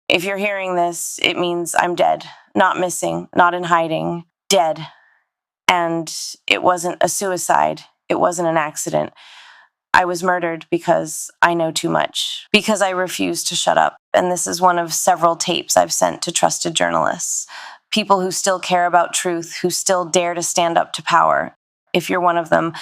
If you're hearing this, it means I'm dead, not missing, not in hiding, dead. And it wasn't a suicide. It wasn't an accident. I was murdered because I know too much, because I refuse to shut up. And this is one of several tapes I've sent to trusted journalists, people who still care about truth, who still dare to stand up to power. If you're one of them,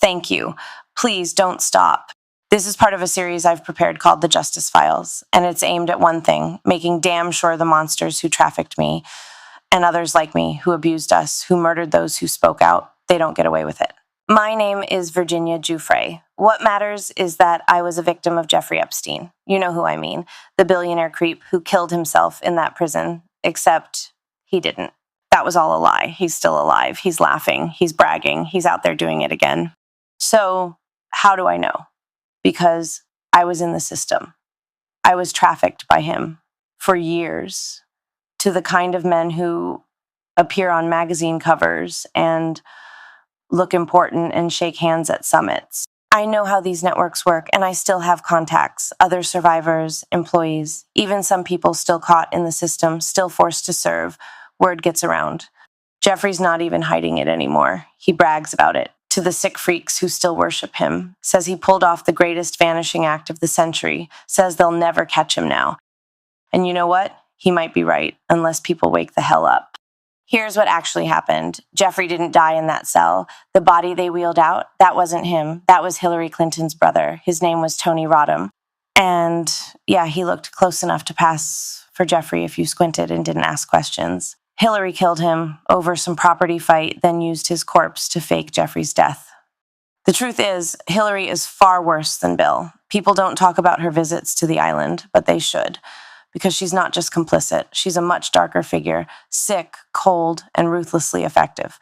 thank you. Please don't stop. This is part of a series I've prepared called The Justice Files, and it's aimed at one thing, making damn sure the monsters who trafficked me and others like me who abused us, who murdered those who spoke out, they don't get away with it. My name is Virginia Giuffre. What matters is that I was a victim of Jeffrey Epstein. You know who I mean, the billionaire creep who killed himself in that prison, except he didn't. That was all a lie. He's still alive. He's laughing. He's bragging. He's out there doing it again. So how do I know? Because I was in the system. I was trafficked by him for years to the kind of men who appear on magazine covers and look important and shake hands at summits. I know how these networks work, and I still have contacts, other survivors, employees, even some people still caught in the system, still forced to serve. Word gets around. Jeffrey's not even hiding it anymore. He brags about it to the sick freaks who still worship him, says he pulled off the greatest vanishing act of the century, says they'll never catch him now. And you know what? He might be right, unless people wake the hell up. Here's what actually happened. Jeffrey didn't die in that cell. The body they wheeled out, that wasn't him. That was Hillary Clinton's brother. His name was Tony Rodham. And yeah, he looked close enough to pass for Jeffrey if you squinted and didn't ask questions. Hillary killed him over some property fight, then used his corpse to fake Jeffrey's death. The truth is, Hillary is far worse than Bill. People don't talk about her visits to the island, but they should. Because she's not just complicit. She's a much darker figure, sick, cold, and ruthlessly effective.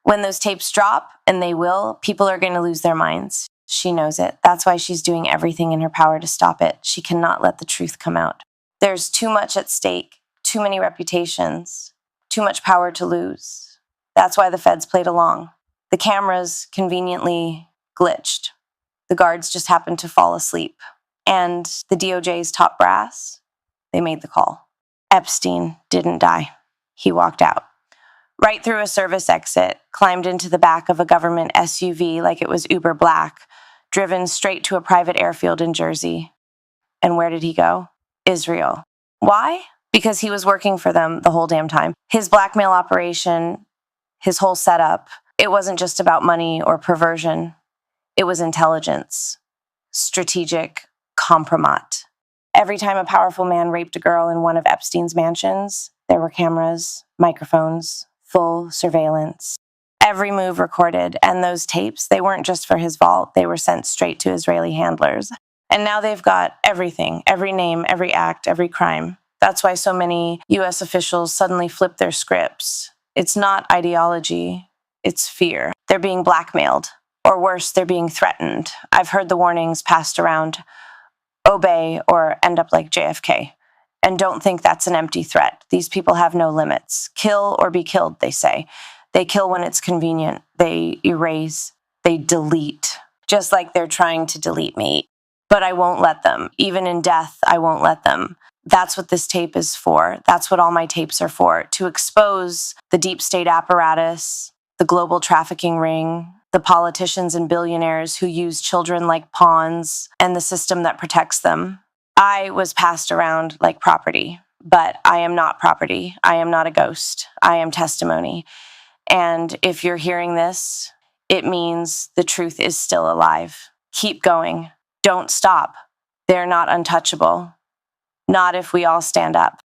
When those tapes drop, and they will, people are going to lose their minds. She knows it. That's why she's doing everything in her power to stop it. She cannot let the truth come out. There's too much at stake, too many reputations, too much power to lose. That's why the feds played along. The cameras conveniently glitched. The guards just happened to fall asleep. And the DOJ's top brass, they made the call. Epstein didn't die. He walked out. Right through a service exit, climbed into the back of a government SUV like it was Uber Black, driven straight to a private airfield in Jersey. And where did he go? Israel. Why? Because he was working for them the whole damn time. His blackmail operation, his whole setup, it wasn't just about money or perversion. It was intelligence, strategic compromat. Every time a powerful man raped a girl in one of Epstein's mansions, there were cameras, microphones, full surveillance. Every move recorded, and those tapes, they weren't just for his vault. They were sent straight to Israeli handlers. And now they've got everything, every name, every act, every crime. That's why so many U.S. officials suddenly flip their scripts. It's not ideology, it's fear. They're being blackmailed, or worse, they're being threatened. I've heard the warnings passed around. Obey or end up like JFK. And don't think that's an empty threat. These people have no limits. Kill or be killed, they say. They kill when it's convenient. They erase. They delete. Just like they're trying to delete me. But I won't let them. Even in death, I won't let them. That's what this tape is for. That's what all my tapes are for. To expose the deep state apparatus, the global trafficking ring, the politicians and billionaires who use children like pawns, and the system that protects them. I was passed around like property, but I am not property. I am not a ghost. I am testimony. And if you're hearing this, it means the truth is still alive. Keep going. Don't stop. They're not untouchable. Not if we all stand up.